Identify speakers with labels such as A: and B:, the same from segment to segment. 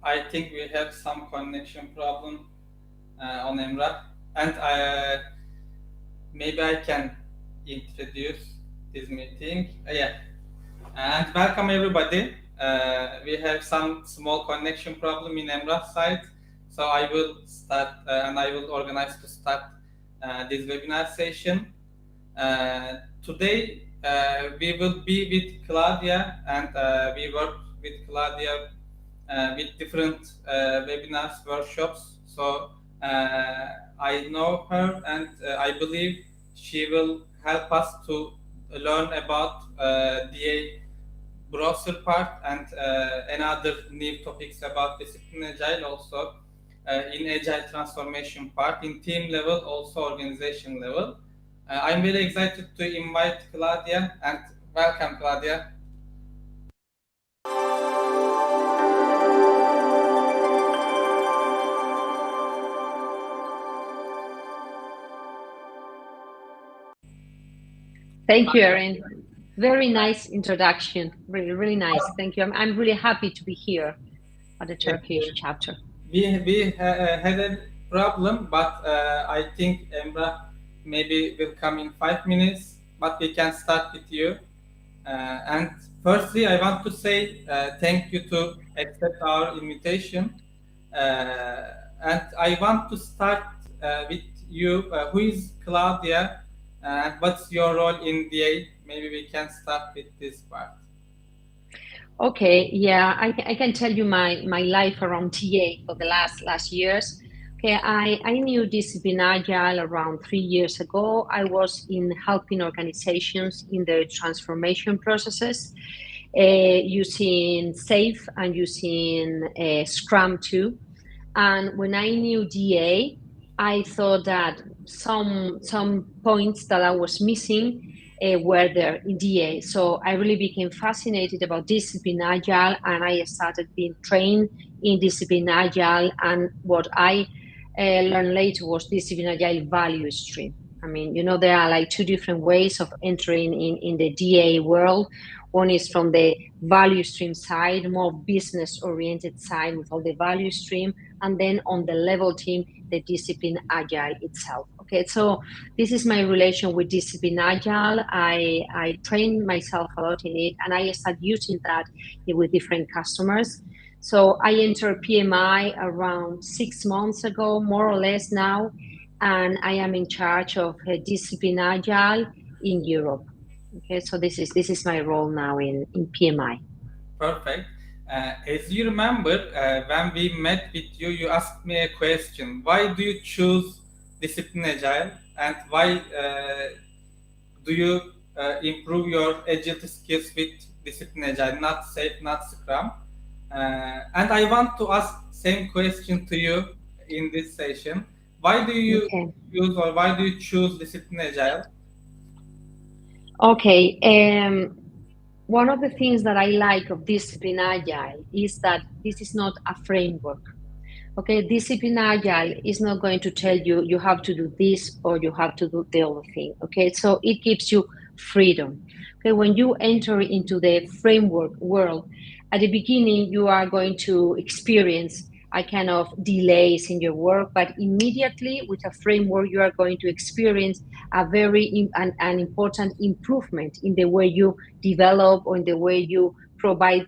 A: I think we have some connection problem on Emrah, and maybe I can introduce this meeting. Yeah, and welcome everybody. We have some small connection problem in Emrah's side, so I will start and I will organize to start this webinar session. Today we will be with Claudia, and we work with Claudia with different webinars, workshops. So I know her, and I believe she will help us to learn about DA browser part and another new topics about discipline agile also in agile transformation part, in team level, also organization level. I'm very excited to invite Claudia, and welcome, Claudia.
B: Thank you, Erin. Very nice introduction. Really, really nice. Thank you. I'm really happy to be here at the Turkish chapter.
A: We had a problem, but I think Emrah maybe will come in 5 minutes, but we can start with you. And firstly, I want to say thank you to accept our invitation. And I want to start with you. Who is Claudia, and what's your role in DA? Maybe we can start with this part.
B: Okay, yeah, I can tell you my life around TA for the last years. Okay, I knew Discipline Agile around 3 years ago. I was in helping organizations in their transformation processes, using SAFe and using Scrum too. And when I knew DA, I thought that some points that I was missing were there in DA. So I really became fascinated about Discipline Agile, and I started being trained in Discipline Agile. And what I learned later was Discipline Agile value stream. I mean, you know, there are like two different ways of entering in the DA world. One is from the value stream side, more business-oriented side with all the value stream, and then on the level team, the Discipline Agile itself. Okay, so this is my relation with Discipline Agile. I trained myself a lot in it, and I started using that with different customers. So I entered PMI around 6 months ago, more or less now, and I am in charge of Discipline Agile in Europe. Okay, so this is my role now in PMI.
A: Perfect. As you remember, when we met with you, you asked me a question. Why do you choose Discipline Agile, and why do you improve your agility skills with Discipline Agile, not SAFe, not Scrum? And I want to ask same question to you in this session. Why do you use, or why do you choose Discipline Agile?
B: Okay, one of the things that I like of Discipline Agile is that this is not a framework. Okay, Discipline Agile is not going to tell you you have to do this or you have to do the other thing. Okay, so it gives you freedom. Okay, when you enter into the framework world, at the beginning you are going to experience a kind of delays in your work, but immediately with a framework you are going to experience a very an important improvement in the way you develop or in the way you provide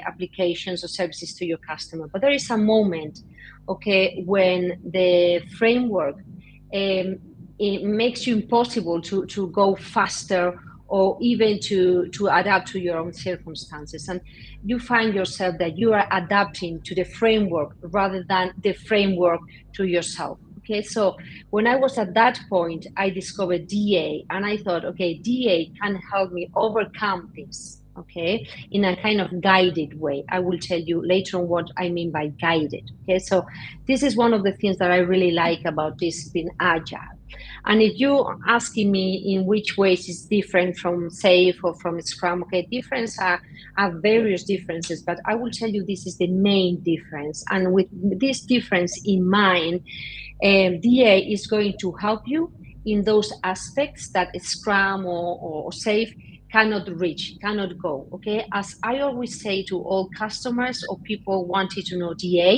B: applications or services to your customer. But there is a moment, okay, when the framework it makes you impossible to go faster or even to adapt to your own circumstances. And you find yourself that you are adapting to the framework rather than the framework to yourself. Okay, so when I was at that point, I discovered DA, and I thought, okay, DA can help me overcome this, okay, in a kind of guided way. I will tell you later on what I mean by guided. Okay, so this is one of the things that I really like about Discipline Agile. And if you're asking me in which ways it's different from SAFe or from Scrum, okay, difference are various differences, but I will tell you this is the main difference. And with this difference in mind, DA is going to help you in those aspects that Scrum or SAFe cannot reach, cannot go. Okay, as I always say to all customers or people wanting to know DA,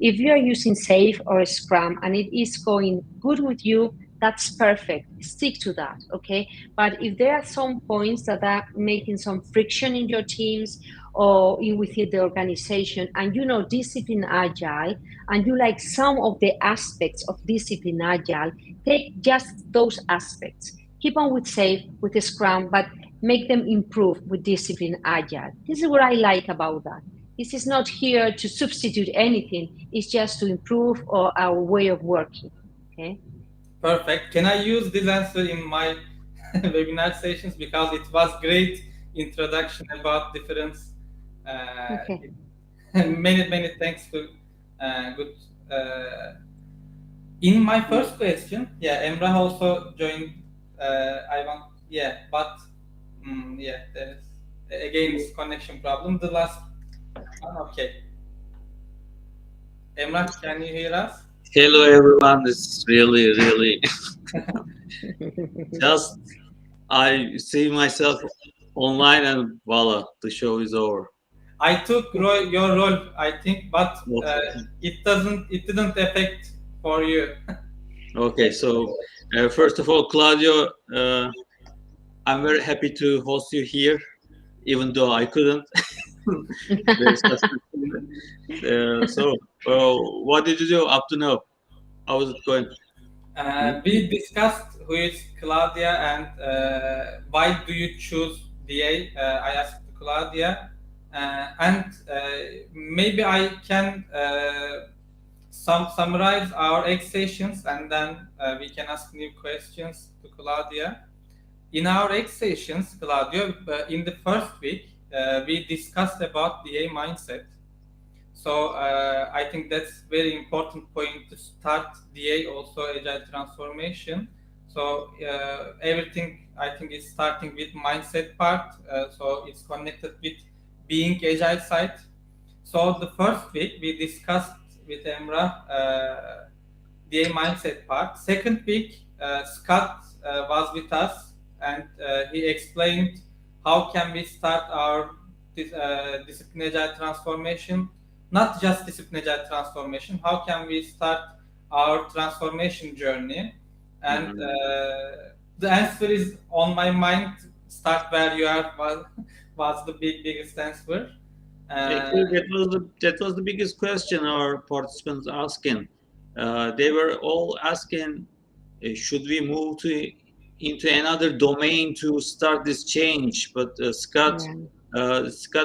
B: if you are using Safe or Scrum and it is going good with you, that's perfect. Stick to that. Okay, but if there are some points that are making some friction in your teams or within the organization, and you know Discipline Agile, and you like some of the aspects of Discipline Agile, take just those aspects. Keep on with Safe, with the Scrum, but make them improve with Discipline Agile. This is what I like about that. This is not here to substitute anything. It's just to improve our way of working. Okay.
A: Perfect. Can I use this answer in my webinar sessions, because it was great introduction about difference.
B: Okay.
A: Many thanks to good. In my first question, Emrah also joined. But there is again this connection problem. The last okay. Emrah, can you hear us?
C: Hello everyone, it's really just I see myself online and voila, the show is over.
A: I took your role, I think, but it didn't affect for you.
C: Okay, so first of all, Claudio, I'm very happy to host you here, even though I couldn't. So what did you do up to now? How was it going?
A: We discussed who is Claudia and why do you choose DA. I asked Claudia, and maybe I can summarize our X sessions, and then we can ask new questions to Claudia. In our X sessions, Claudia, in the first week, we discussed about DA mindset. So I think that's very important point to start DA, also Agile transformation. So everything I think is starting with mindset part. So it's connected with being Agile side. So the first week we discussed with Emrah DA mindset part. Second week Scott was with us and he explained how can we start our discipline Agile transformation. Not just discipline Agile transformation, how can we start our transformation journey? And the answer is on my mind, start where you are was the biggest answer.
C: Actually, that was the biggest question our participants asking. They were all asking, should we move into another domain to start this change? But Scott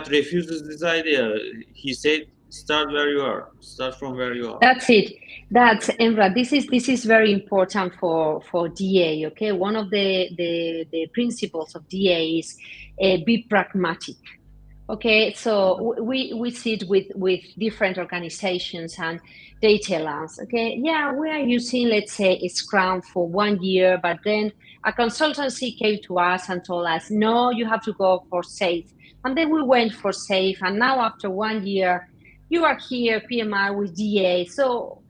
C: refuses this idea. He said, start where you are. Start from where you are.
B: That's it. That's Emrah. This is very important for DA. Okay, one of the principles of DA is be pragmatic. Okay, so we sit with different organizations and they tell us, okay, yeah, we are using, let's say, a Scrum for 1 year, but then a consultancy came to us and told us, no, you have to go for Safe. And then we went for Safe, and now after 1 year, you are here, PMI with DA. So,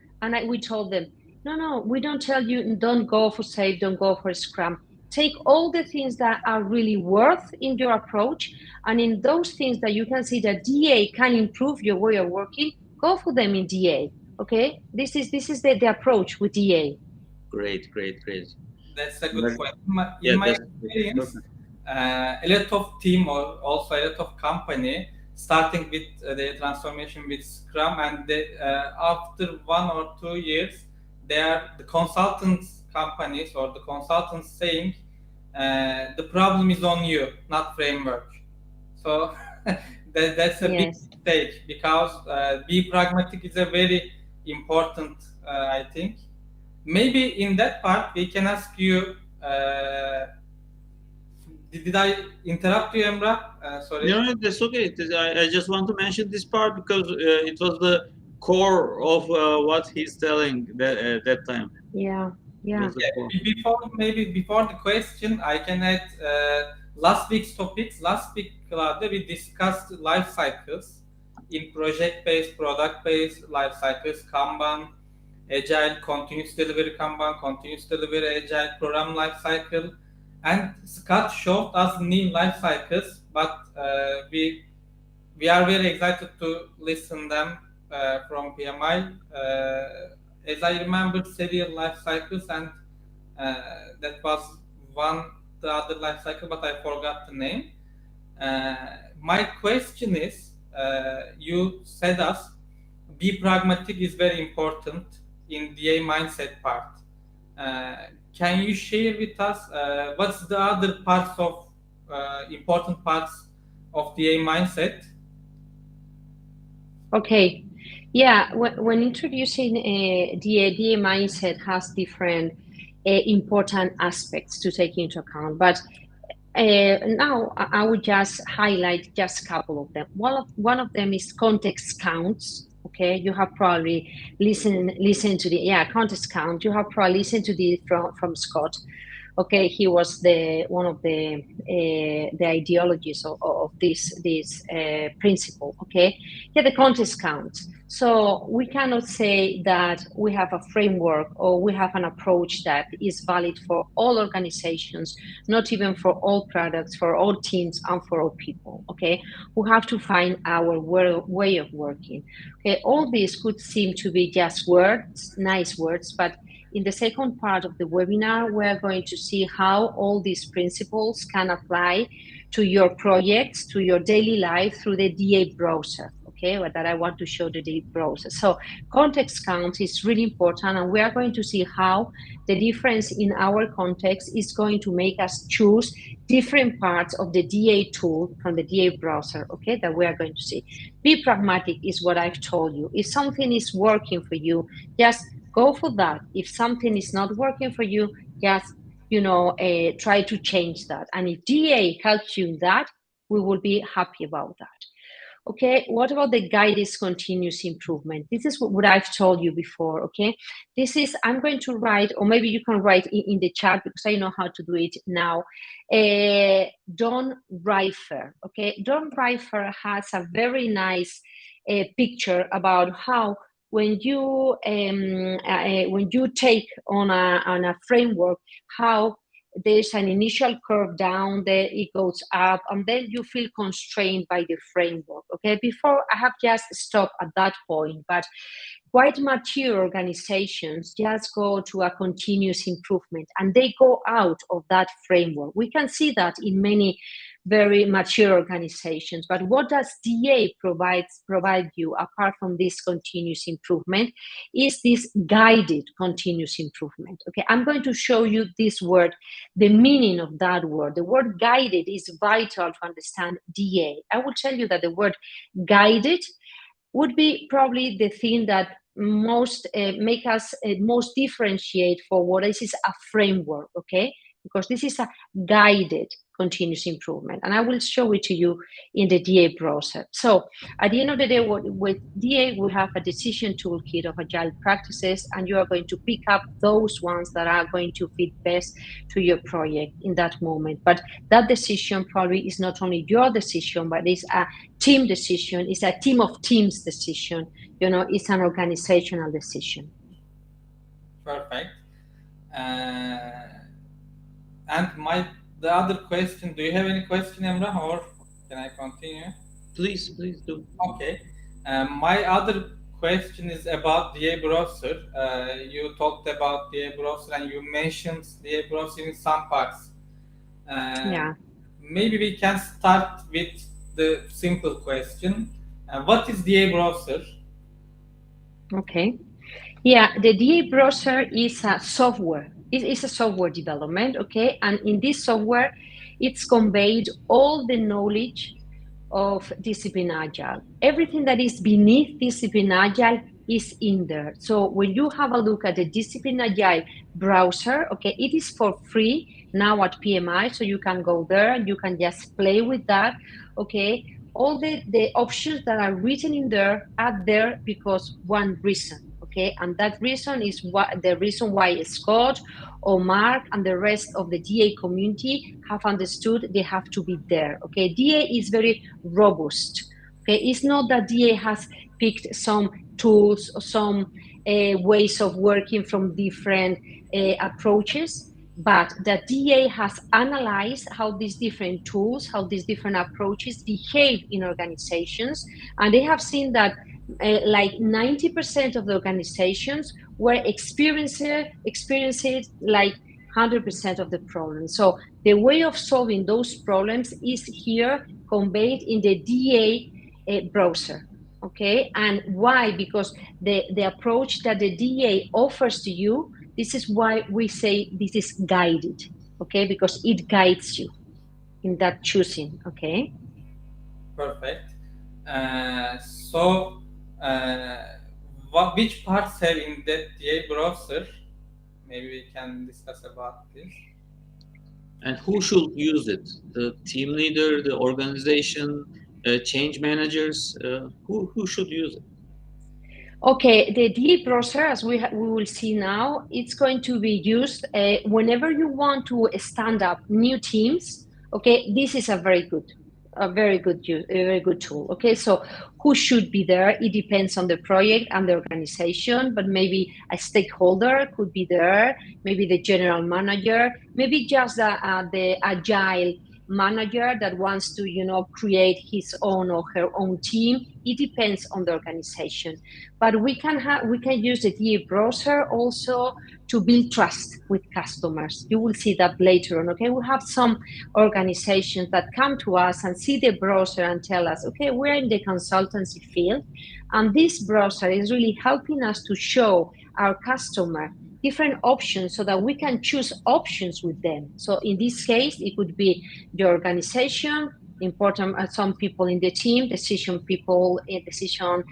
B: we told them, no, we don't tell you, don't go for Safe, don't go for Scrum. Take all the things that are really worth in your approach, and in those things that you can see that DA can improve your way of working, go for them in DA. Okay, this is the approach with DA.
C: Great.
A: That's a good point. In my experience, a lot of team or also a lot of company starting with the transformation with Scrum, and after 1 or 2 years, they are the consultants companies or the consultants saying the problem is on you, not framework. So that's a big mistake, because be pragmatic is a very important, I think. Maybe in that part we can ask you, did I interrupt you, Emrah? Sorry.
C: No, that's okay. I just want to mention this part because it was the core of what he's telling that time.
B: Yeah.
A: Before the question, I can add last week's topics. Last week, Claudia, we discussed life cycles in project-based, product-based life cycles, Kanban, Agile, continuous delivery Kanban, continuous delivery Agile, program life cycle. And Scott showed us new life cycles, but we are very excited to listen them from PMI. As I remember, serial life cycles, and that was the other life cycle, but I forgot the name. My question is, you said us, be pragmatic is very important in DA mindset part. Can you share with us what's the other parts of important parts of DA mindset?
B: Okay, yeah. When introducing DA mindset has different important aspects to take into account, but now I would just highlight just a couple of them. One of them is context counts. Okay, you have probably listened to the context count. You have probably listened to this from Scott. Okay, he was one of the ideologies of this principle. Okay, the context counts. So we cannot say that we have a framework or we have an approach that is valid for all organizations, not even for all products, for all teams, and for all people. Okay, we have to find our way of working. Okay, all these could seem to be just words, nice words, but in the second part of the webinar, we're going to see how all these principles can apply to your projects, to your daily life through the DA browser. Okay, that I want to show the DA browser. So context count is really important, and we are going to see how the difference in our context is going to make us choose different parts of the DA tool from the DA browser, okay, that we are going to see. Be pragmatic is what I've told you. If something is working for you, just go for that. If something is not working for you, just try to change that. And if DA helps you in that, we will be happy about that. Okay, what about the guided continuous improvement? This is what I've told you before, okay? This is, I'm going to write, or maybe you can write in the chat because I know how to do it now. Don Reifer, okay? Don Reifer has a very nice picture about how when you take on a framework, how there's an initial curve down, there it goes up, and then you feel constrained by the framework. Okay, before I have just stopped at that point, but quite mature organizations just go to a continuous improvement and they go out of that framework. We can see that in many very mature organizations. But what does DA provide you apart from this continuous improvement is this guided continuous improvement. Okay, I'm going to show you this word, the meaning of that word. The word guided is vital to understand DA. I will tell you that the word guided would be probably the thing that most make us most differentiate for what is a framework, okay? Because this is a guided continuous improvement, and I will show it to you in the DA browser. So at the end of the day, with DA, we have a decision toolkit of agile practices, and you are going to pick up those ones that are going to fit best to your project in that moment. But that decision probably is not only your decision, but it's a team decision, it's a team of teams decision, it's an organizational decision.
A: Perfect. And the other question, do you have any question, Emrah, or can I continue?
C: Please do.
A: Okay. My other question is about DA browser. You talked about DA browser and you mentioned DA browser in some parts.
B: Yeah.
A: Maybe we can start with the simple question. What is DA browser?
B: Okay. Yeah, the DA browser is a software. It is a software development, okay? And in this software, it's conveyed all the knowledge of Discipline Agile. Everything that is beneath Discipline Agile is in there. So when you have a look at the Discipline Agile browser, okay, it is for free now at PMI, so you can go there and you can just play with that, okay? All the options that are written in there are there because one reason. Okay, and that reason is the reason why Scott or Mark and the rest of the DA community have understood they have to be there. Okay, DA is very robust. Okay, it's not that DA has picked some tools or some ways of working from different approaches. But the DA has analyzed how these different tools, how these different approaches behave in organizations, and they have seen that like 90% of the organizations were experiencing like 100% of the problems. So the way of solving those problems is here conveyed in the DA browser. Okay, and why? Because the approach that the DA offers to you, this is why we say this is guided, okay, because it guides you in that choosing. Okay,
A: Perfect. Which parts have in that DA browser? Maybe we can discuss about this.
C: And who should use it? The team leader, the organization, change managers, who should use it?
B: Okay, the DA browser, as we will see now, it's going to be used whenever you want to stand up new teams. Okay, this is a very good tool. Okay, so who should be there? It depends on the project and the organization, but maybe a stakeholder could be there, maybe the general manager, maybe just the agile manager that wants to, create his own or her own team. It depends on the organization, but we can use the DA browser also to build trust with customers. You will see that later on. Okay, we have some organizations that come to us and see the browser and tell us, okay, we're in the consultancy field, and this browser is really helping us to show our customer different options so that we can choose options with them. So in this case, it could be the organization, important some people in the team, decision people, decision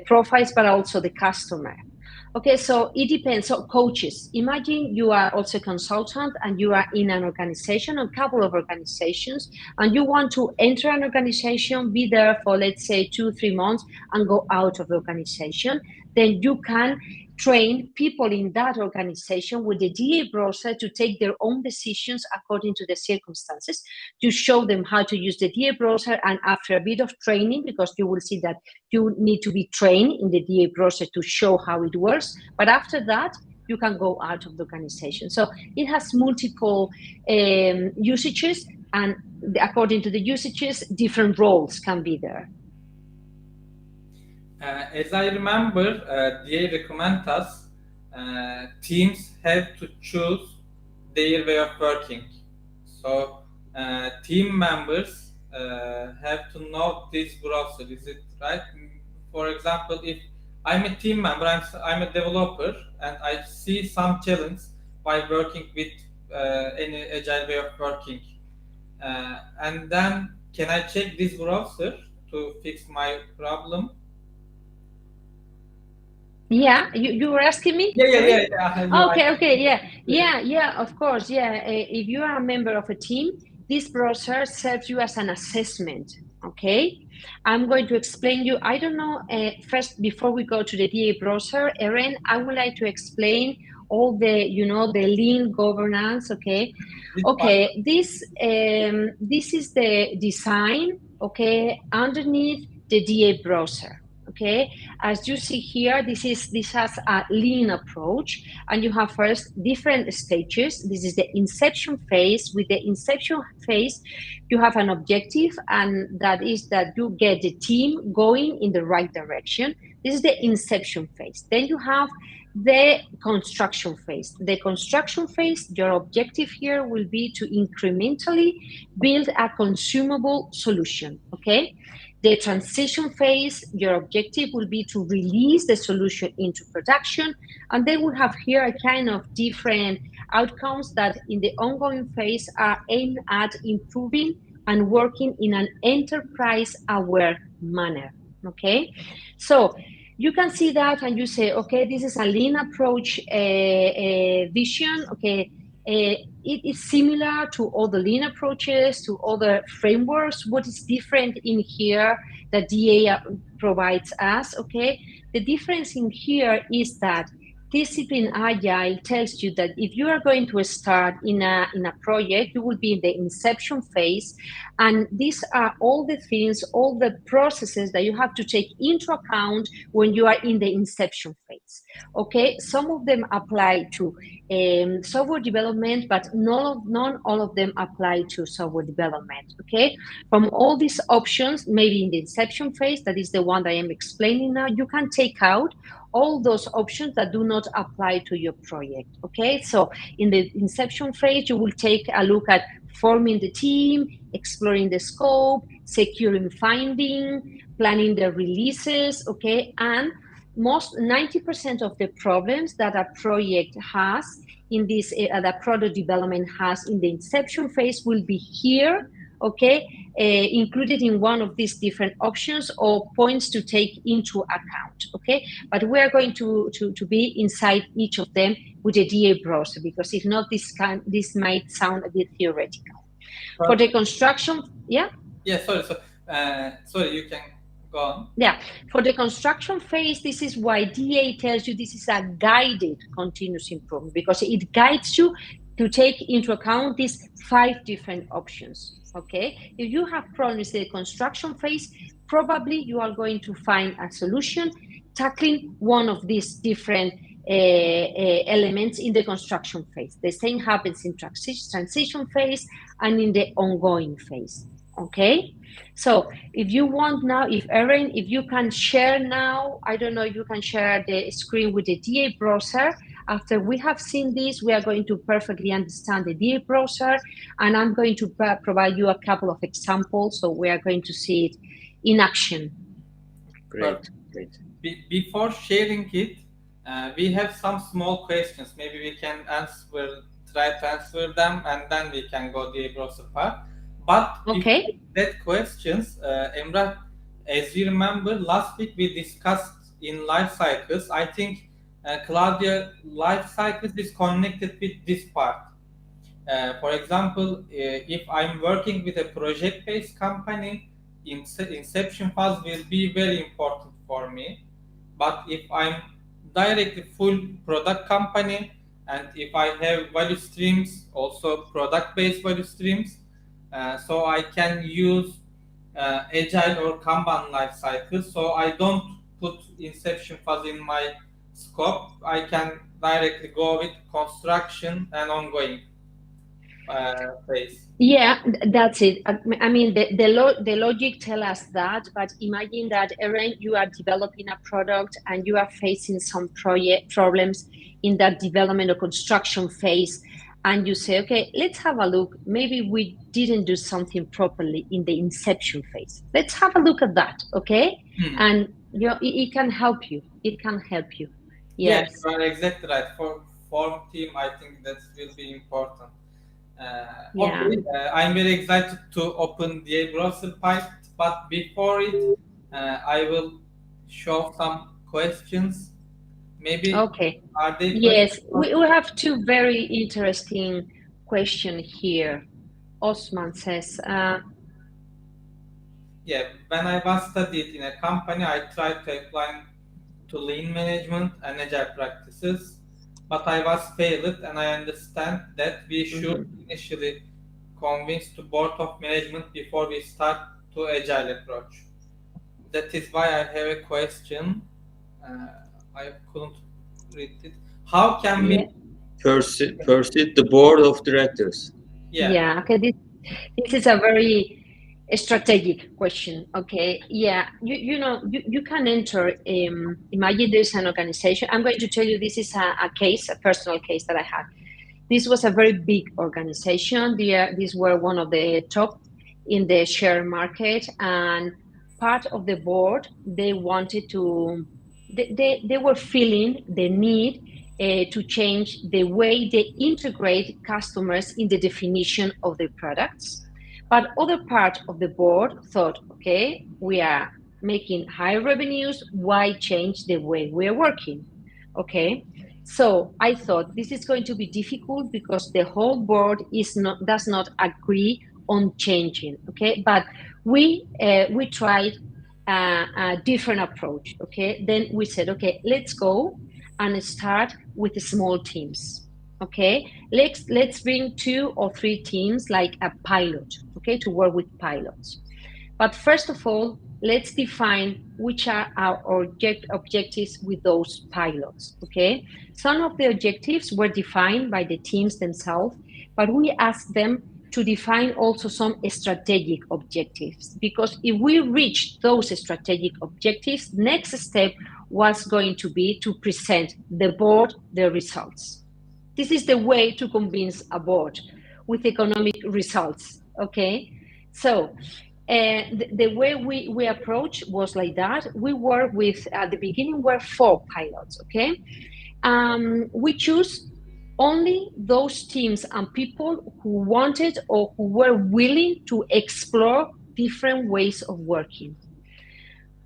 B: profiles, but also the customer. Okay, so it depends. So coaches, imagine you are also a consultant and you are in an organization, a couple of organizations, and you want to enter an organization, be there for, let's say, 2-3 months and go out of the organization. Then you can train people in that organization with the DA browser to take their own decisions according to the circumstances, to show them how to use the DA browser. And after a bit of training, because you will see that you need to be trained in the DA browser to show how it works, but after that, you can go out of the organization. So it has multiple usages, and according to the usages, different roles can be there.
A: As I remember, DA recommends us teams have to choose their way of working. So team members have to know this browser. Is it right? For example, if I'm a team member, I'm a developer, and I see some challenge by working with any agile way of working, and then can I check this browser to fix my problem?
B: Yeah, you were asking me?
A: Yeah.
B: Okay, yeah, of course, yeah. If you are a member of a team, this browser serves you as an assessment, okay? I'm going to explain you, I don't know, first, before we go to the DA browser, Erin, I would like to explain all the, the lean governance, okay? Okay, this is the design, okay, underneath the DA browser. Okay, as you see here, this has a lean approach, and you have first different stages. This is the inception phase. With the inception phase, you have an objective, and that is that you get the team going in the right direction. This is the inception phase. Then you have the construction phase. The construction phase, your objective here will be to incrementally build a consumable solution, okay? The transition phase, your objective will be to release the solution into production, and then we have here a kind of different outcomes that in the ongoing phase are aimed at improving and working in an enterprise-aware manner, okay? So you can see that and you say, okay, this is a lean approach vision, okay? It is similar to all the lean approaches, to other frameworks. What is different in here that DA provides us, okay? The difference in here is that Discipline Agile tells you that if you are going to start in a project, you will be in the inception phase, and these are all the things, all the processes that you have to take into account when you are in the inception phase. projects. Okay, some of them apply to software development, but not all of them apply to software development. Okay, from all these options, maybe in the inception phase, that is the one that I am explaining now, you can take out all those options that do not apply to your project. Okay, so in the inception phase, you will take a look at forming the team, exploring the scope, securing funding, planning the releases, okay, and most 90% of the problems that a project has in this, that product development has in the inception phase will be here, okay, included in one of these different options or points to take into account, okay? But we are going to be inside each of them with a DA browser, because if not, this might sound a bit theoretical. For the construction, yeah?
A: Yeah, sorry, you can go on.
B: Yeah, for the construction phase, this is why DA tells you this is a guided continuous improvement, because it guides you to take into account these 5 different options. Okay, if you have problems in the construction phase, probably you are going to find a solution tackling one of these different elements in the construction phase. The same happens in transition phase and in the ongoing phase. Okay, so if you want now, if Erin, if you can share now, I don't know, you can share the screen with the DA browser. After we have seen this, we are going to perfectly understand the DA browser, and I'm going to provide you a couple of examples, so we are going to see it in action.
C: Great.
A: Before sharing it, we have some small questions. Maybe we can try to answer them, and then we can go DA browser part. But
B: okay,
A: that questions, Emrah, as you remember, last week we discussed in life cycles. I think Claudia, life cycles is connected with this part. For example, if I'm working with a project-based company, inception phase will be very important for me. But if I'm directly full product company, and if I have value streams, also product-based value streams, so I can use Agile or Kanban life cycle. So I don't put inception phase in my scope. I can directly go with construction and ongoing phase.
B: Yeah, that's it. I mean, the logic tells us that, but imagine that, Erin, you are developing a product and you are facing some project problems in that development or construction phase, and you say, okay, let's have a look. Maybe we didn't do something properly in the inception phase. Let's have a look at that, okay? And it can help you. It can help you. Yes,
A: you are exactly right. For form team, I think that will be important. Okay, I'm very excited to open the browser part, but before it, I will show some questions. Maybe
B: okay.
A: Are they?
B: Yes, we have 2 very interesting questions here. Osman says,
A: yeah, when I was studied in a company, I tried to apply to lean management and agile practices, but I was failed, and I understand that we should initially convince the board of management before we start to agile approach. That is why I have a question. I couldn't read it. How can we
C: persuade the board of directors?
B: Yeah. Okay. This is a very strategic question. Okay. Yeah. You can enter. Imagine there's an organization. I'm going to tell you, this is a personal case that I had. This was a very big organization. These were one of the top in the share market, and part of the board, they wanted to. They were feeling the need to change the way they integrate customers in the definition of their products. But other part of the board thought, okay, we are making high revenues, why change the way we are working? Okay, so I thought this is going to be difficult because the whole board does not agree on changing. Okay, but we tried a different approach. Okay, then we said, okay, let's go and start with the small teams. Okay, let's bring 2 or 3 teams, like a pilot, okay, to work with pilots. But first of all, let's define which are our objectives with those pilots, okay? Some of the objectives were defined by the teams themselves, but we asked them to define also some strategic objectives, because if we reach those strategic objectives, next step was going to be to present the board the results. This is the way to convince a board with economic results, okay? So the way we approach was like that. We work with, at the beginning, were 4 pilots, okay? We choose only those teams and people who wanted or who were willing to explore different ways of working.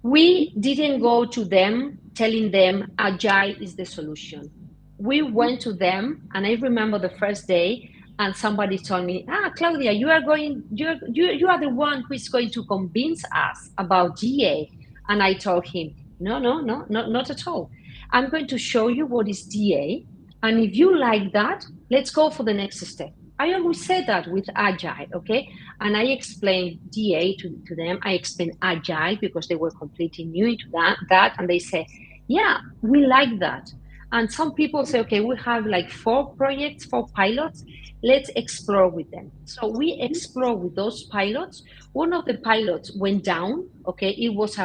B: We didn't go to them telling them Agile is the solution. We went to them, and I remember the first day, and somebody told me, Claudia, you are the one who is going to convince us about DA. And I told him, no, not at all. I'm going to show you what is DA. And if you like that, let's go for the next step. I always said that with Agile, okay? And I explained DA to them. I explained Agile because they were completely new into that. And they say, yeah, we like that. And some people say, okay, we have like 4 projects, 4 pilots. Let's explore with them. So we explore with those pilots. One of the pilots went down, okay? It was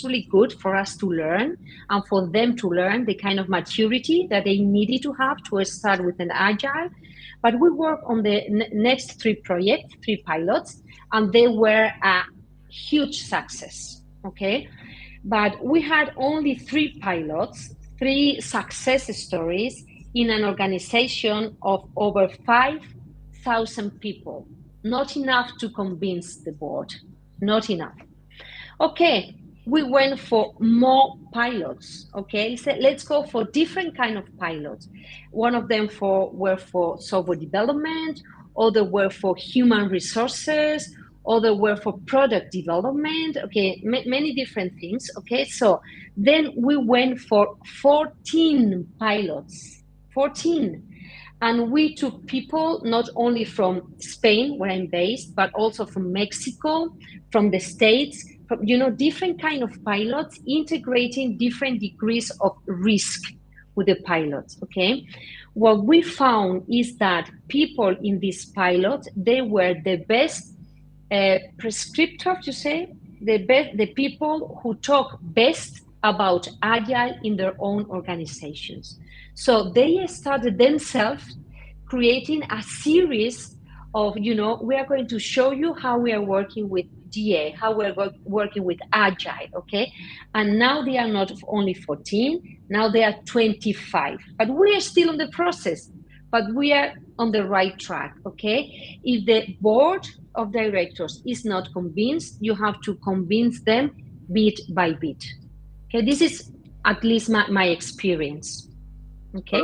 B: really good for us to learn and for them to learn the kind of maturity that they needed to have to start with an Agile. But we worked on the next 3 projects, 3 pilots, and they were a huge success, okay? But we had only 3 pilots, 3 success stories in an organization of over 5,000 people. Not enough to convince the board, not enough. Okay, we went for more pilots, okay? So let's go for different kind of pilots. One of them were for software development, other were for human resources, other were for product development, okay, many different things, okay? So then we went for 14 pilots, 14. And we took people not only from Spain, where I'm based, but also from Mexico, from the States, from, different kind of pilots, integrating different degrees of risk with the pilots, okay? What we found is that people in these pilots, they were the best prescriptors, you say, the people who talk best about Agile in their own organizations. So they started themselves creating a series of, we are going to show you how we are working with DA, how we're working with Agile, okay? And now they are not only 14, now they are 25. But we are still in the process, but we are on the right track, okay? If the board of directors is not convinced, you have to convince them bit by bit. Okay, this is at least my experience. Okay.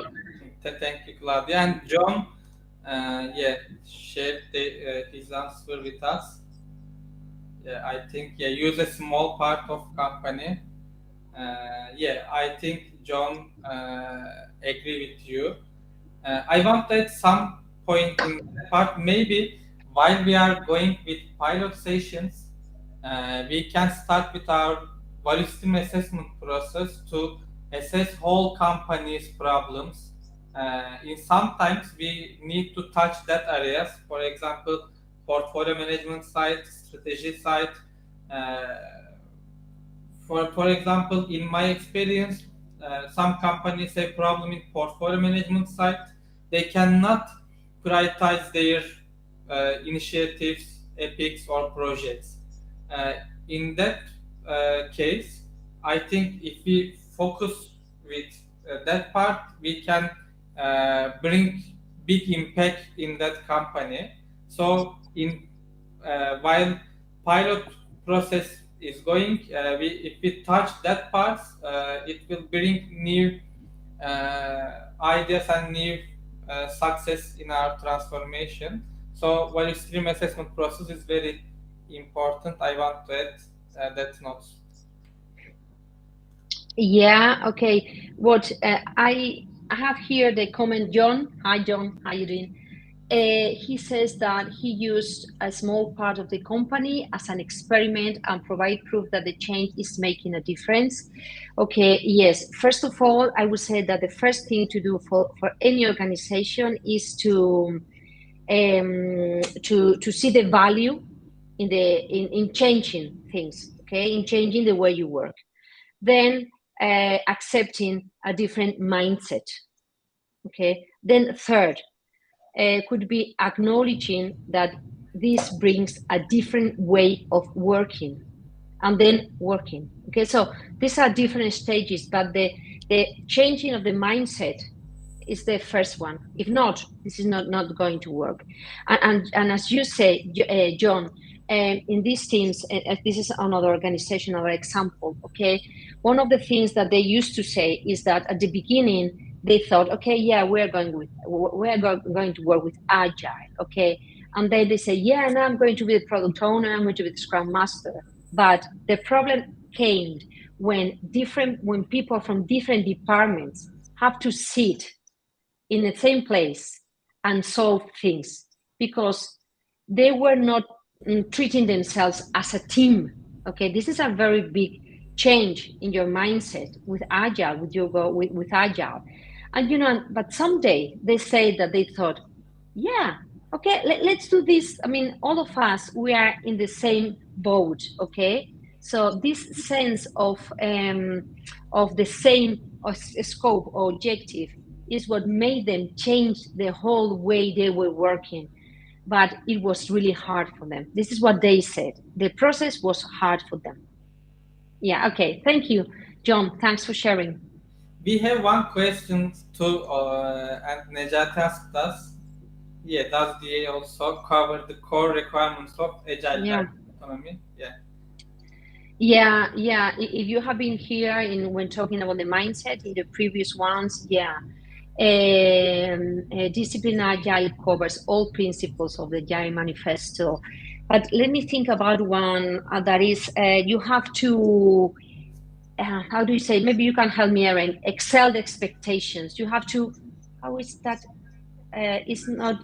A: Thank you, Claudia. And John, shared his answer with us. I think use a small part of company. I think John agree with you. I want at some point in that part, maybe while we are going with pilot sessions, we can start with our value stream assessment process to assess whole company's problems. Sometimes we need to touch that areas. For example, portfolio management side, strategy side. For example, in my experience, some companies have problem in portfolio management side. They cannot prioritize their initiatives, epics, or projects. In that case, I think if we focus with that part, we can bring big impact in that company. So while pilot process is going, if we touch that part, it will bring new ideas and new success in our transformation. So value stream assessment process is very important. I want to add that note.
B: Yeah, okay. What I have here the comment, John. Hi, John. How you doing? he says that he used a small part of the company as an experiment and provide proof that the change is making a difference. Okay, yes. First of all, I would say that the first thing to do for any organization is to see the value in changing things. Okay, in changing the way you work. Then accepting a different mindset. Okay. Then third, could be acknowledging that this brings a different way of working, and then working. Okay, so these are different stages, but the changing of the mindset is the first one. If not, this is not going to work. And as you say, John, in these teams, this is another organization, another example. Okay, one of the things that they used to say is that at the beginning they thought, okay, yeah, we're going to work with Agile, okay, and then they say, yeah, now I'm going to be the product owner, I'm going to be the Scrum Master. But the problem came when people from different departments have to sit in the same place and solve things, because they were not treating themselves as a team. Okay, this is a very big change in your mindset with Agile, with Agile. And but someday they say that they thought, yeah, okay, let's do this. I mean, all of us, we are in the same boat, okay? So this sense of the same scope or objective is what made them change the whole way they were working. But it was really hard for them. This is what they said. The process was hard for them. Yeah, okay, thank you, John. Thanks for sharing.
A: We have one question too, and Nejat asked us, yeah, does DA also cover the core requirements of Agile autonomy? Yeah. If you have been here when talking about the mindset in the previous ones, Discipline Agile covers all principles of the Agile Manifesto. But let me think about one that is, you have to, how do you say, maybe you can help me, Erin, excel the expectations. You have to, how is that? It's not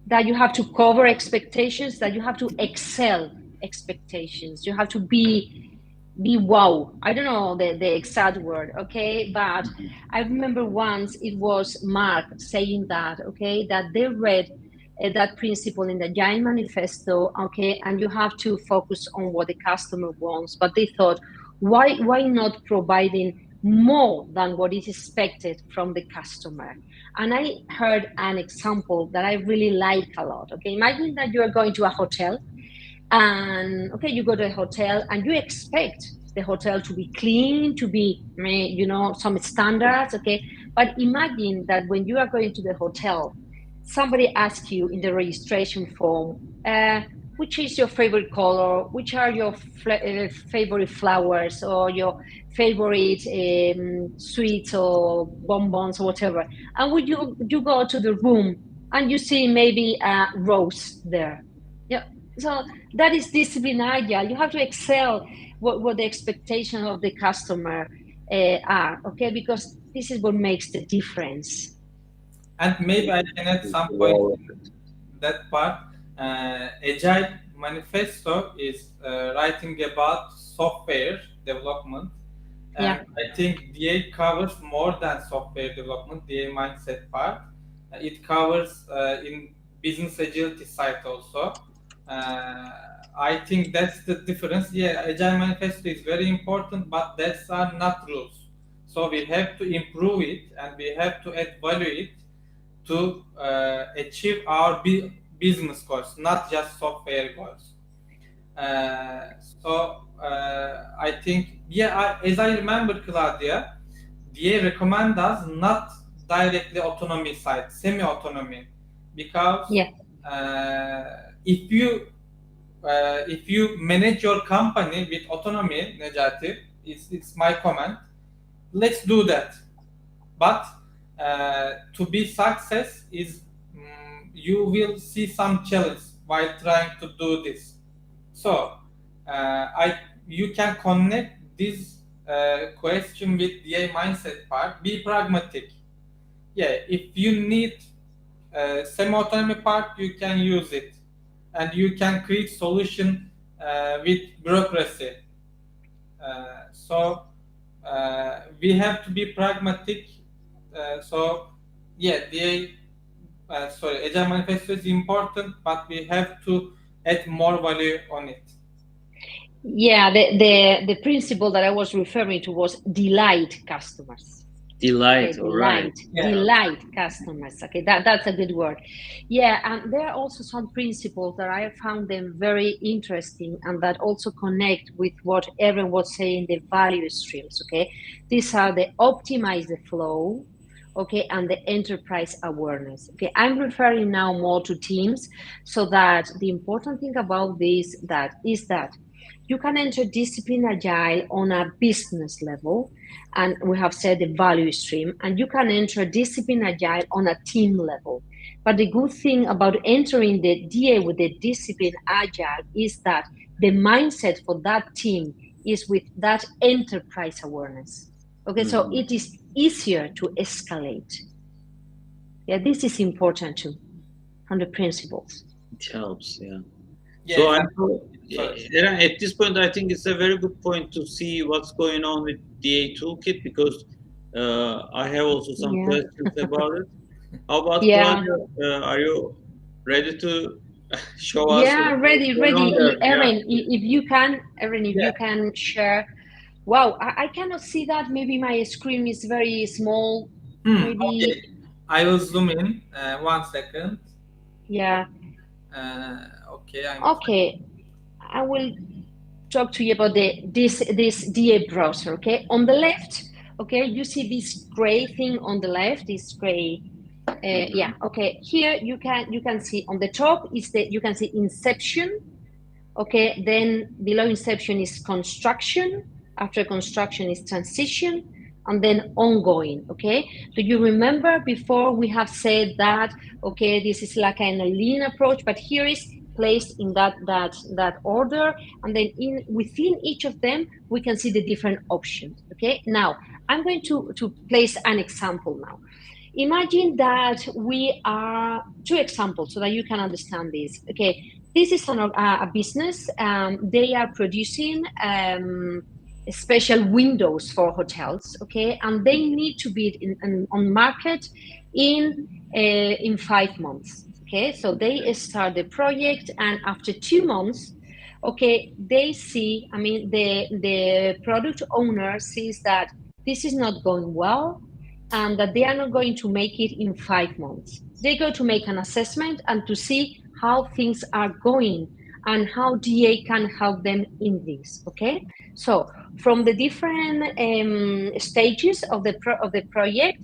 A: that you have to cover expectations, that you have to excel expectations. You have to be wow. I don't know the exact word, okay? But I remember once it was Mark saying that, okay, that they read that principle in the Agile Manifesto, okay, and you have to focus on what the customer wants. But they thought, why not providing more than what is expected from the customer? And I heard an example that I really like a lot. Okay, imagine that you are going to a hotel, and okay, you go to a hotel and you expect the hotel to be clean, to be, some standards, okay? But imagine that when you are going to the hotel, somebody asks you in the registration form, which is your favorite color, which are your favorite flowers, or your favorite sweets or bonbons or whatever. And would you go to the room and you see maybe a rose there? Yeah. So that is Discipline Agile. You have to excel what the expectations of the customer are, okay? Because this is what makes the difference. And maybe I can add some point in that part. Agile Manifesto is writing about software development, and I think DA covers more than software development, DA mindset part. It covers in business agility side also. I think that's the difference. Yeah, Agile Manifesto is very important, but that's are not rules. So we have to improve it, and we have to add value it to achieve our business goals, not just software goals. I think, as I remember, Claudia, DA recommend us not directly autonomy side, semi-autonomy, because if you manage your company with autonomy, Nejati, it's my comment. Let's do that, but to be success is you will see some challenge while trying to do this. So you can connect this question with the mindset part. Be pragmatic. Yeah, if you need semi-autonomy part, you can use it, and you can create solution with bureaucracy. So we have to be pragmatic. So yeah, Agile Manifesto is important, but we have to add more value on it.
B: Yeah, the principle that I was referring to was delight customers.
C: Delight,
B: Okay,
C: right.
B: Delight customers. Okay, that's a good word. Yeah, and there are also some principles that I found them very interesting and that also connect with what Evan was saying, the value streams. Okay, these are the optimize the flow, okay, and the enterprise awareness. Okay, I'm referring now more to teams, so that the important thing about this is that you can enter discipline agile on a business level, and we have said the value stream, and you can enter discipline agile on a team level. But the good thing about entering the DA with the discipline agile is that the mindset for that team is with that enterprise awareness. Okay, so it is easier to escalate. Yeah, this is important too, on the principles.
C: It helps, yeah.
A: Yeah,
C: So
A: exactly.
C: at this point, I think it's a very good point to see what's going on with DA Toolkit, because I have also some questions about it. How about Claudia? Are you ready to show us?
B: Yeah, ready. Erin, if you can share. Wow, I cannot see that. Maybe my screen is very small. Maybe.
A: Okay. I will zoom in. 1 second.
B: Yeah.
A: Okay.
B: Okay. I will talk to you about this DA browser. Okay. On the left, okay, you see this gray thing on the left. This gray. Yeah. Okay. Here you can see on the top is you can see inception. Okay. Then below inception is construction. After construction is transition, and then ongoing. Okay, do you remember before we have said that, okay, this is like a lean approach, but here is placed in that order, and then within each of them we can see the different options. Okay, now I'm going to place an example now. Imagine that we are 2 examples so that you can understand this. Okay, this is a business. They are producing special windows for hotels, okay, and they need to be on market in 5 months. Okay, so they start the project, and after 2 months, okay, they see, I mean, the product owner sees that this is not going well and that they are not going to make it in 5 months. They go to make an assessment and to see how things are going and how DA can help them in this. Okay, so from the different stages of the project,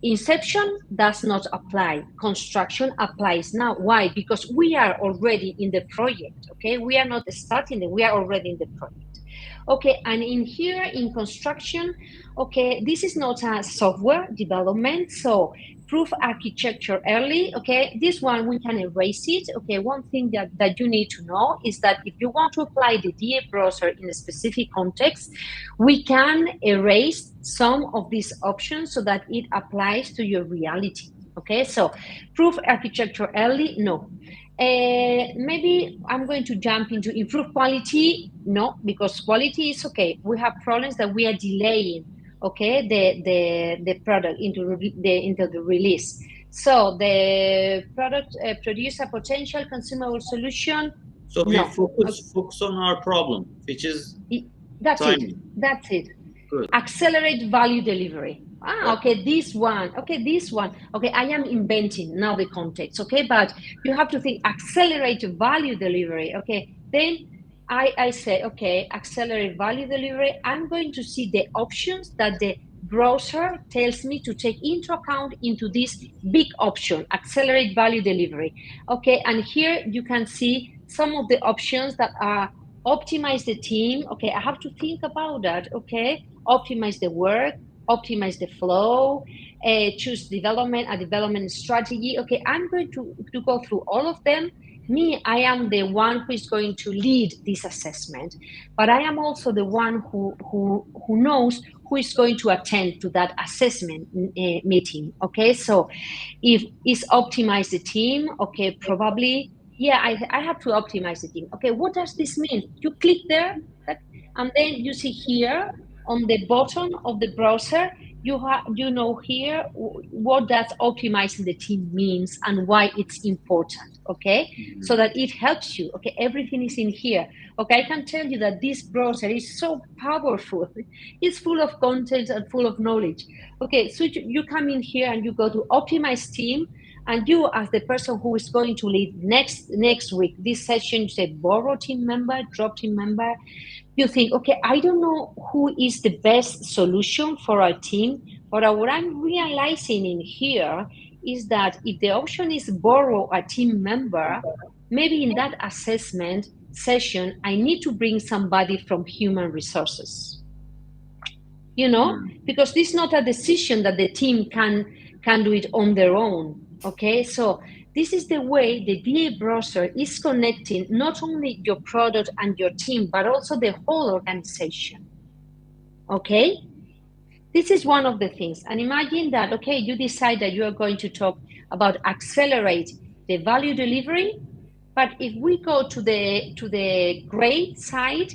B: inception does not apply. Construction applies now. Why? Because we are already in the project. Okay, we are not starting it. We are already in the project. Okay, and in here in construction, okay, this is not a software development, so proof architecture early. Okay, this one we can erase it. Okay, one thing that you need to know is that if you want to apply the DA browser in a specific context, we can erase some of these options so that it applies to your reality. Okay, so proof architecture early, no. Maybe I'm going to jump into improve quality. No, because quality is okay. We have problems that we are delaying, okay, the product into the release. So the product produce a potential consumable solution.
C: So we focus on our problem, which is
B: that's
C: timing.
B: it. That's it.
C: Good.
B: Accelerate value delivery. Okay, this one. Okay, I am inventing now the context. Okay, but you have to think accelerate value delivery. Okay, then I say, okay, accelerate value delivery. I'm going to see the options that the browser tells me to take into account into this big option, accelerate value delivery. Okay, and here you can see some of the options that are optimize the team. Okay, I have to think about that. Okay, optimize the work, optimize the flow, choose a development strategy. Okay, I'm going to go through all of them I am the one who is going to lead this assessment, but I am also the one who knows who is going to attend to that assessment meeting. Okay, so if it's optimize the team, okay, probably, yeah, I have to optimize the team. Okay, what does this mean? You click there, and then you see here on the bottom of the browser, you know here what that optimizing the team means and why it's important, okay? So that it helps you, okay? Everything is in here. Okay, I can tell you that this browser is so powerful. It's full of content and full of knowledge. Okay, so you come in here and you go to optimize team, and you, as the person who is going to lead next week, this session, you say borrow team member, drop team member. You think, okay, I don't know who is the best solution for our team, but what I'm realizing in here is that if the option is borrow a team member, maybe in that assessment session, I need to bring somebody from human resources. You know, because this is not a decision that the team can do it on their own. Okay, so this is the way the DA browser is connecting not only your product and your team, but also the whole organization. Okay, this is one of the things. And imagine that, okay, you decide that you are going to talk about accelerate the value delivery. But if we go to the grade side,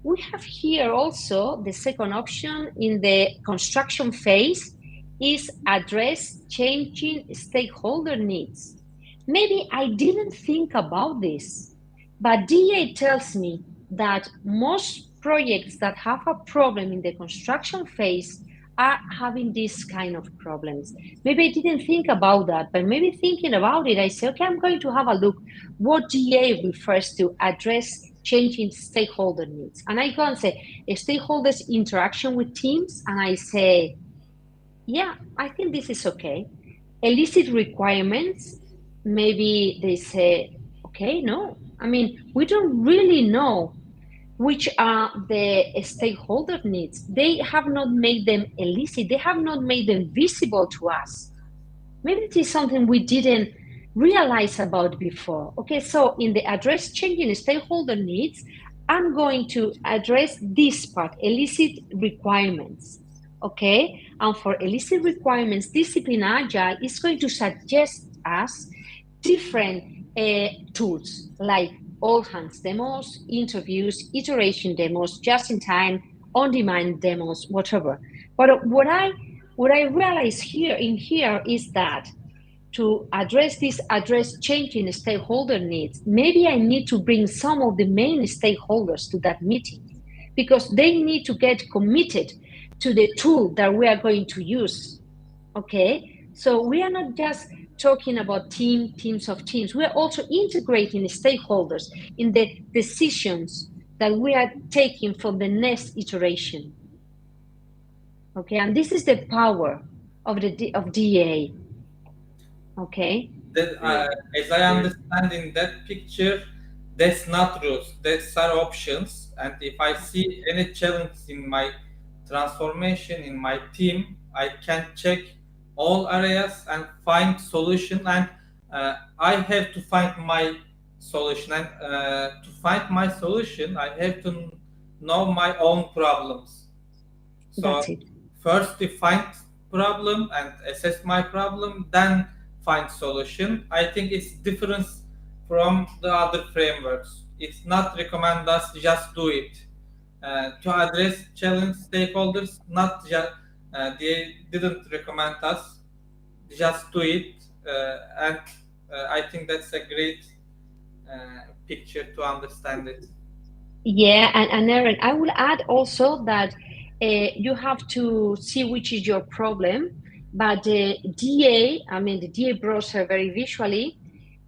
B: we have here also the second option in the construction phase is address changing stakeholder needs. Maybe I didn't think about this, but DA tells me that most projects that have a problem in the construction phase are having this kind of problems. Maybe I didn't think about that, but maybe thinking about it, I say, okay, I'm going to have a look what DA refers to address changing stakeholder needs. And I go and say, stakeholders interaction with teams, and I say, yeah, I think this is okay. Elicit requirements, maybe they say, okay, no. I mean, we don't really know which are the stakeholder needs. They have not made them elicit. They have not made them visible to us. Maybe it is something we didn't realize about before. Okay, so in the address changing stakeholder needs, I'm going to address this part, elicit requirements. Okay, and for elicit requirements, Discipline Agile is going to suggest us different tools like all hands demos, interviews, iteration demos, just in time, on demand demos, whatever. But what I realize here is that to address changing stakeholder needs, maybe I need to bring some of the main stakeholders to that meeting because they need to get committed to the tool that we are going to use. Okay, so we are not just talking about teams of teams. We are also integrating stakeholders in the decisions that we are taking for the next iteration. Okay, and this is the power of DA. Okay.
A: As I understand in that picture, that's not rules. That's are options. And if I see any challenge in my transformation in my team, I can check all areas and find solution, and I have to find my solution, and to find my solution I have to know my own problems. So first define problem and assess my problem, then find solution. I think it's different from the other frameworks. It's not recommend us just do it. To address challenge stakeholders, not just they didn't recommend us just do it, and I think that's a great picture to understand it.
B: Yeah, and Erin, I will add also that you have to see which is your problem, but the DA browser very visually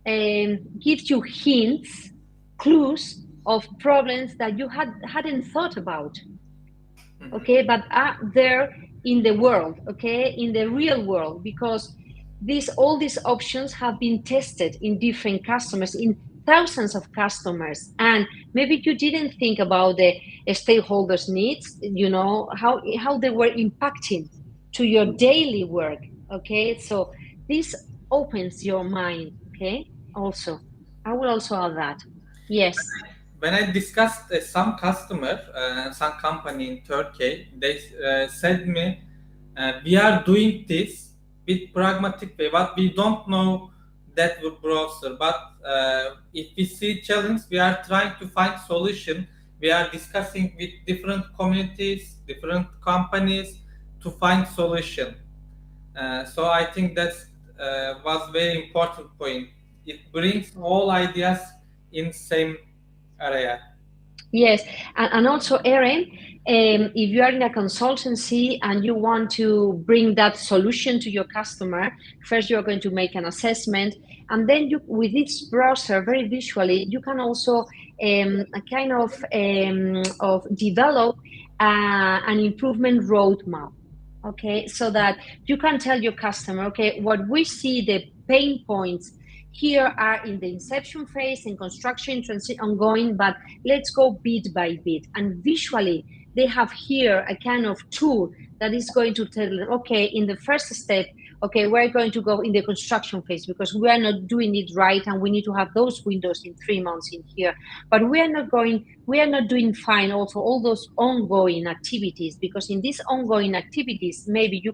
B: gives you hints, clues of problems that you hadn't thought about. Okay, but are there in the world, okay, in the real world, because all these options have been tested in different customers, in thousands of customers, and maybe you didn't think about the stakeholders' needs, you know, how they were impacting to your daily work. Okay, so this opens your mind. Okay, also. I will also add that. Yes.
A: When I discussed some customer, some company in Turkey, they said me, we are doing this with pragmatic way, but we don't know that browser. But if we see challenge, we are trying to find solution. We are discussing with different communities, different companies to find solution. So I think that's was very important point. It brings all ideas in same area.
B: Yes, and also, Erin, if you are in a consultancy and you want to bring that solution to your customer, first you are going to make an assessment, and then you, with this browser, very visually, you can also develop an improvement roadmap. Okay, so that you can tell your customer, okay, what we see the pain points here are in the inception phase, in construction, ongoing, but let's go bit by bit. And visually, they have here a kind of tool that is going to tell them, okay, in the first step, okay, we're going to go in the construction phase because we are not doing it right and we need to have those windows in 3 months in here. But we are not doing fine also all those ongoing activities, because in these ongoing activities, maybe you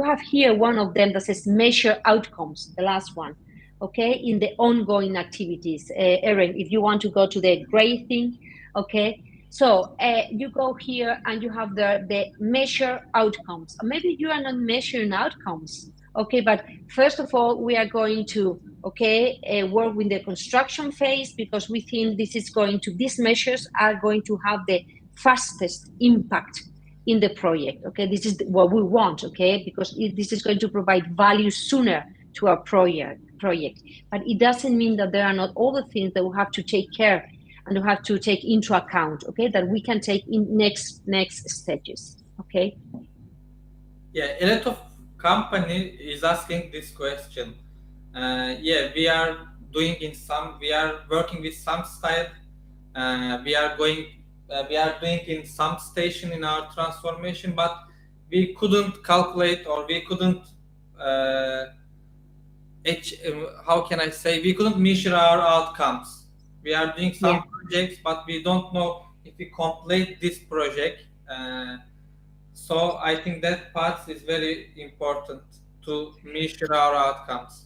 B: have here one of them that says measure outcomes, the last one. Okay, in the ongoing activities. Erin, if you want to go to the gray thing, okay, so you go here and you have the measure outcomes. Maybe you are not measuring outcomes, okay, but first of all, we are going to, okay, work with the construction phase because we think these measures are going to have the fastest impact in the project, okay, this is what we want, okay, because this is going to provide value sooner to our project, but it doesn't mean that there are not all the things that we have to take care and we have to take into account, okay, that we can take in next stages, okay.
A: Yeah, a lot of company is asking this question. Yeah, we are working with some style. We are doing in some station in our transformation, but we couldn't calculate or we couldn't how can I say, we couldn't measure our outcomes. We are doing some projects, but we don't know if we complete this project. So I think that part is very important to measure our outcomes.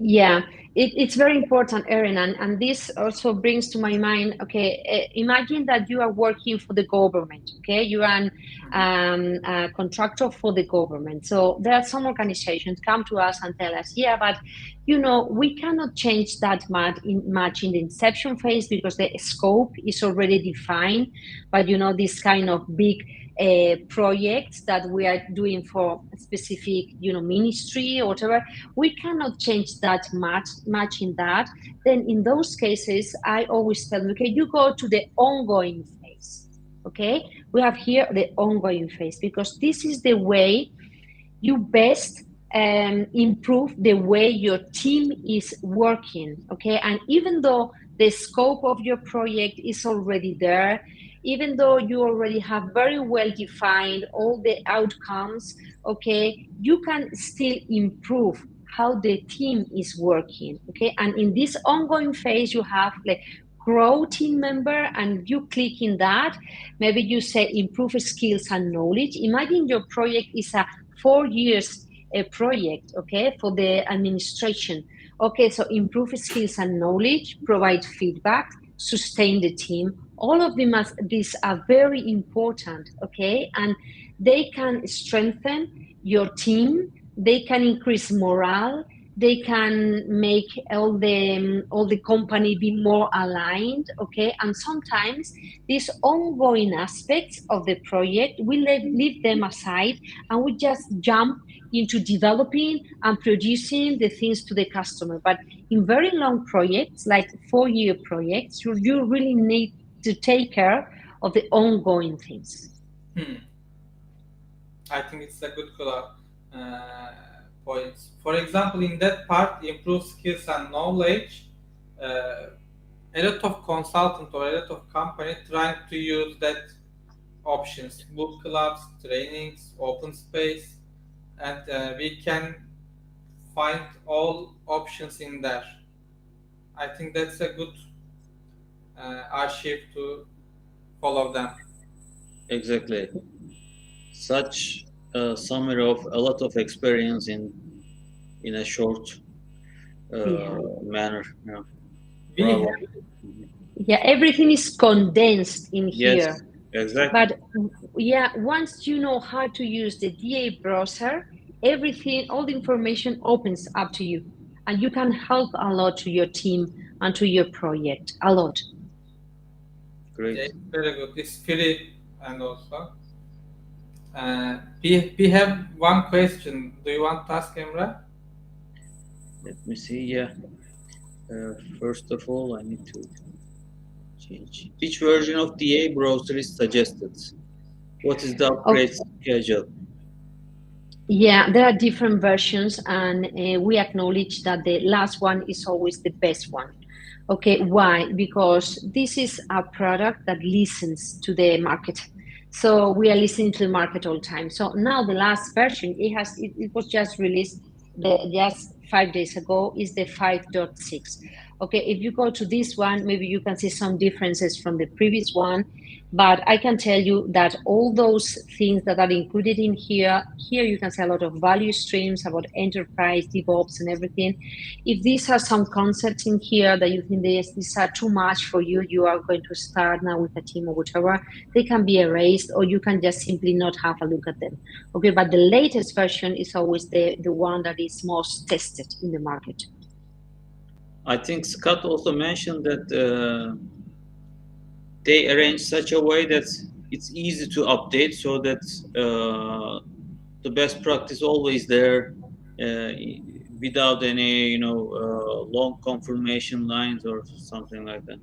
B: Yeah, it's very important, Erin, and this also brings to my mind, okay, imagine that you are working for the government, okay, you are a contractor for the government. So there are some organizations come to us and tell us, yeah, but we cannot change that much in the inception phase because the scope is already defined, but this kind of big projects that we are doing for a specific ministry or whatever, we cannot change that much in that. Then in those cases, I always tell them, okay, you go to the ongoing phase. Okay, we have here the ongoing phase because this is the way you best improve the way your team is working. Okay, and even though the scope of your project is already there, even though you already have very well defined all the outcomes, okay, you can still improve how the team is working, okay? And in this ongoing phase, you have like grow team member, and you click in that. Maybe you say improve skills and knowledge. Imagine your project is a 4 years project, okay, for the administration. Okay, so improve skills and knowledge, provide feedback, sustain the team. All of these are very important, okay? And they can strengthen your team. They can increase morale. They can make all the company be more aligned, okay? And sometimes these ongoing aspects of the project, we leave them aside and we just jump into developing and producing the things to the customer. But in very long projects, like 4-year projects, you really need to take care of the ongoing things.
A: I think it's a good point. For example, in that part, improve skills and knowledge, a lot of consultants or a lot of companies trying to use that options, book clubs, trainings, open space, and we can find all options in there. I think that's a good archive to follow them.
C: Exactly. Such a summary of a lot of experience in a short manner. Yeah.
A: We
C: Bravo.
A: have,
B: Yeah, everything is condensed in here.
C: Yes, exactly.
B: But yeah, once you know how to use the DA browser, everything, all the information opens up to you, and you can help a lot to your team and to your project, a lot.
C: Great.
A: yeah, very good. It's free, and also we have one question. Do you want to ask, Emre?
C: Let me see. Yeah. First of all, I need to change. Which version of DA browser is suggested? What is the upgrade schedule?
B: Yeah, there are different versions, and we acknowledge that the last one is always the best one. Okay, why? Because this is a product that listens to the market. So we are listening to the market all the time. So now the last version, it was just released just 5 days ago, is the 5.6. Okay, if you go to this one, maybe you can see some differences from the previous one, but I can tell you that all those things that are included in here you can see a lot of value streams about enterprise, DevOps, and everything. If these are some concepts in here that you think these are too much for you, you are going to start now with a team or whatever, they can be erased, or you can just simply not have a look at them. Okay, but the latest version is always the one that is most tested in the market.
C: I think Scott also mentioned that they arrange such a way that it's easy to update, so that the best practice always there, without any long confirmation lines or something like that.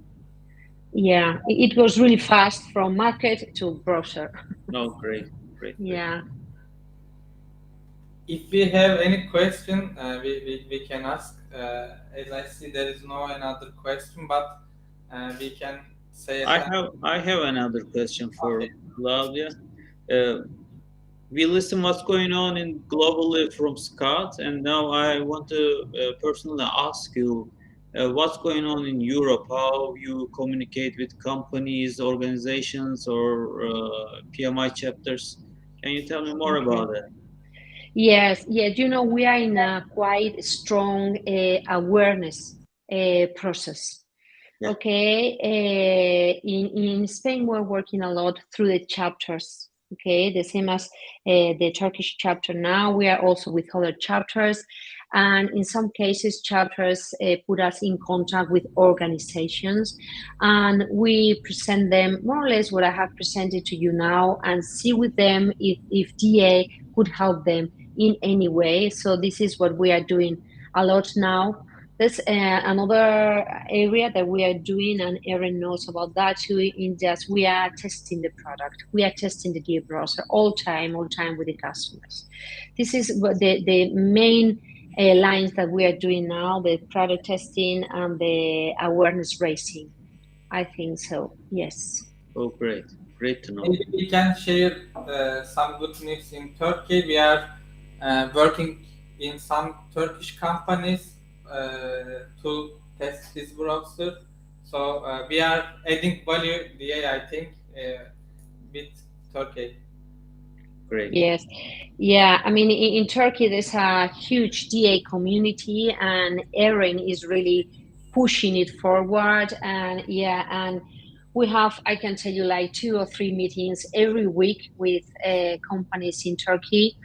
B: Yeah, it goes really fast from market to browser.
C: Oh, great.
B: Yeah.
A: If we have any question, we can ask. As I see, there is no another question, but we can say.
C: I have another question for
A: Okay.
C: Claudia. We listen what's going on in globally from Scott, and now I want to personally ask you what's going on in Europe, how you communicate with companies, organizations, or PMI chapters. Can you tell me more about that?
B: Yes, we are in a quite strong awareness process.
C: Yeah.
B: Okay, in Spain, we're working a lot through the chapters. Okay, the same as the Turkish chapter now. We are also with other chapters, and in some cases, chapters put us in contact with organizations, and we present them more or less what I have presented to you now, and see with them if DA could help them in any way. So this is what we are doing a lot now. There's another area that we are doing, and Erin knows about that too, in that we are testing the product. We are testing the DA browser all time with the customers. This is what the main lines that we are doing now, the product testing and the awareness raising. I think so, yes.
C: Oh, great to know.
A: Maybe we can share some good news in Turkey. We are working in some Turkish companies to test this browser. So we are adding value, I think, with Turkey.
C: Great.
B: Yes. Yeah. I mean, in Turkey, there's a huge DA community, and Erin is really pushing it forward. And and we have, I can tell you, like 2 or 3 meetings every week with companies in Turkey.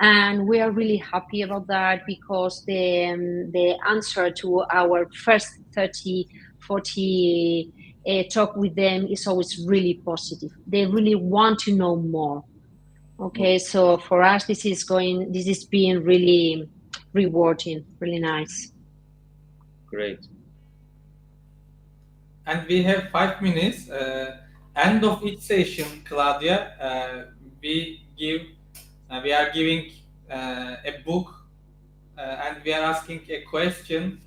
B: And we are really happy about that, because the answer to our first 30, 40 talk with them is always really positive. They really want to know more. Okay, so for us, this is being really rewarding, really nice.
C: Great.
A: And we have 5 minutes. End of each session, Claudia, we are giving a book, and we are asking a question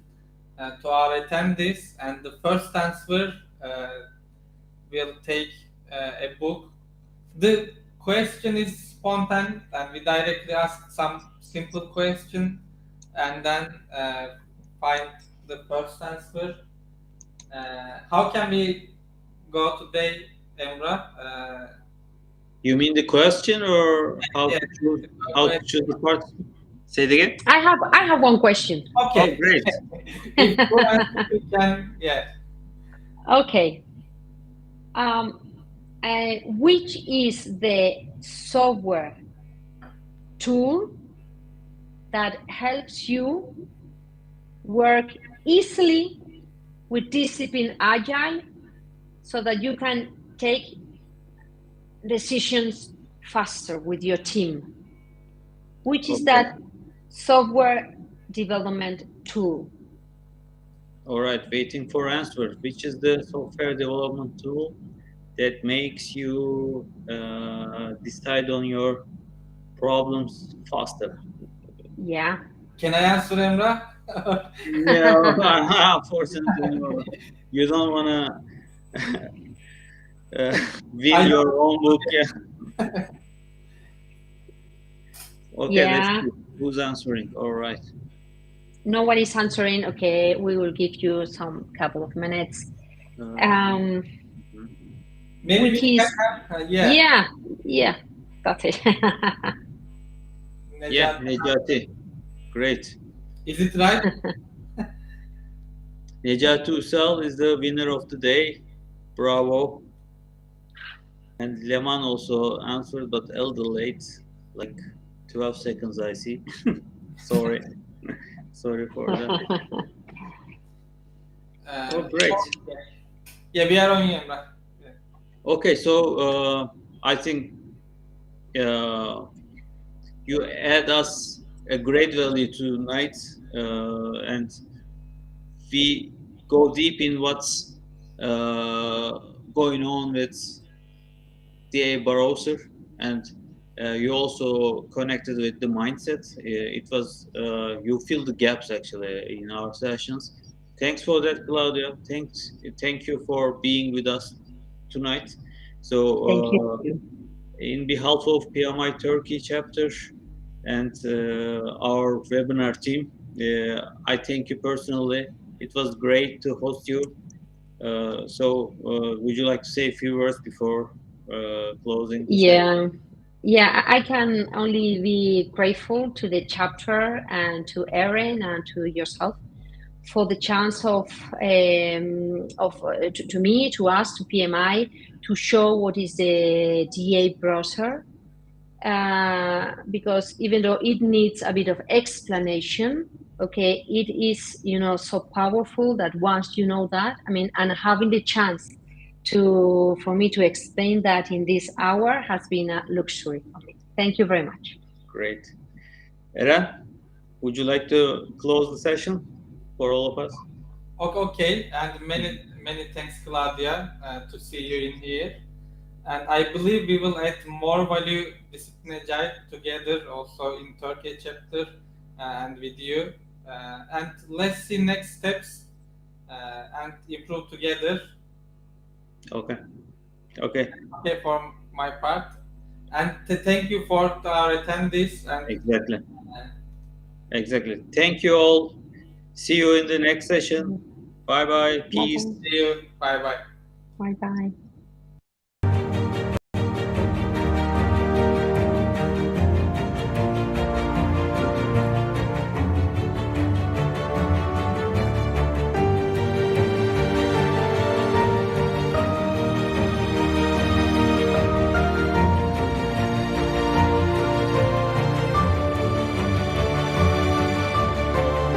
A: to our attendees, and the first answer will take a book. The question is spontaneous, and we directly ask some simple question, and then find the first answer. How can we go today, Emrah?
C: You mean the question or how
A: Yeah.
C: to choose the part? Say it again.
B: I have one question.
A: Okay.
C: Oh, great.
A: If you answer, you can, yeah.
B: Okay. Which is the software tool that helps you work easily with discipline agile so that you can take decisions faster with your team? Which is that software development tool?
C: All right, waiting for answers. Which is the software development tool that makes you decide on your problems faster?
B: Yeah.
A: Can I answer, Emrah?
C: No, unfortunately, no. You don't want to win your own book. Yeah. Okay,
B: Yeah.
C: let's see. Who's answering? All right.
B: No one is answering. Okay, we will give you some couple of minutes.
A: Maybe
B: Which
A: we
B: is
A: can have,
B: yeah, that's it.
C: Yeah, Necati. Great.
A: Is it right?
C: Necati Usal is the winner of the day. Bravo. And Leman also answered, but a little late, like 12 seconds, I see. Sorry. Sorry for that. Oh, great.
A: Yeah, we are on you, Emrah. Yeah.
C: Okay, so I think you add us a great value tonight, and we go deep in what's going on with the browser, and you also connected with the mindset. It was you fill the gaps actually in our sessions. Thanks for that, Claudia. Thank you for being with us tonight. So
B: Thank you.
C: in behalf of PMI Turkey chapter and our webinar team, I thank you personally. It was great to host you. So would you like to say a few words before closing?
B: Yeah, I can only be grateful to the chapter and to Erin and to yourself for the chance of to me, to us, to PMI, to show what is the DA browser, because even though it needs a bit of explanation, okay, it is, so powerful that once you know that, and having the chance for me to explain that in this hour has been a luxury for me. Thank you very much.
C: Great. Eren, would you like to close the session for all of us?
A: Okay, and many thanks, Claudia, to see you in here. And I believe we will add more value discipline agile together also in Turkey chapter and with you. And let's see next steps and improve together.
C: Okay.
A: Okay, for my part. And thank you for our attendees. And
C: Exactly. Thank you all. See you in the next session. Bye bye. Peace.
A: See you. Bye bye.
B: Bye bye.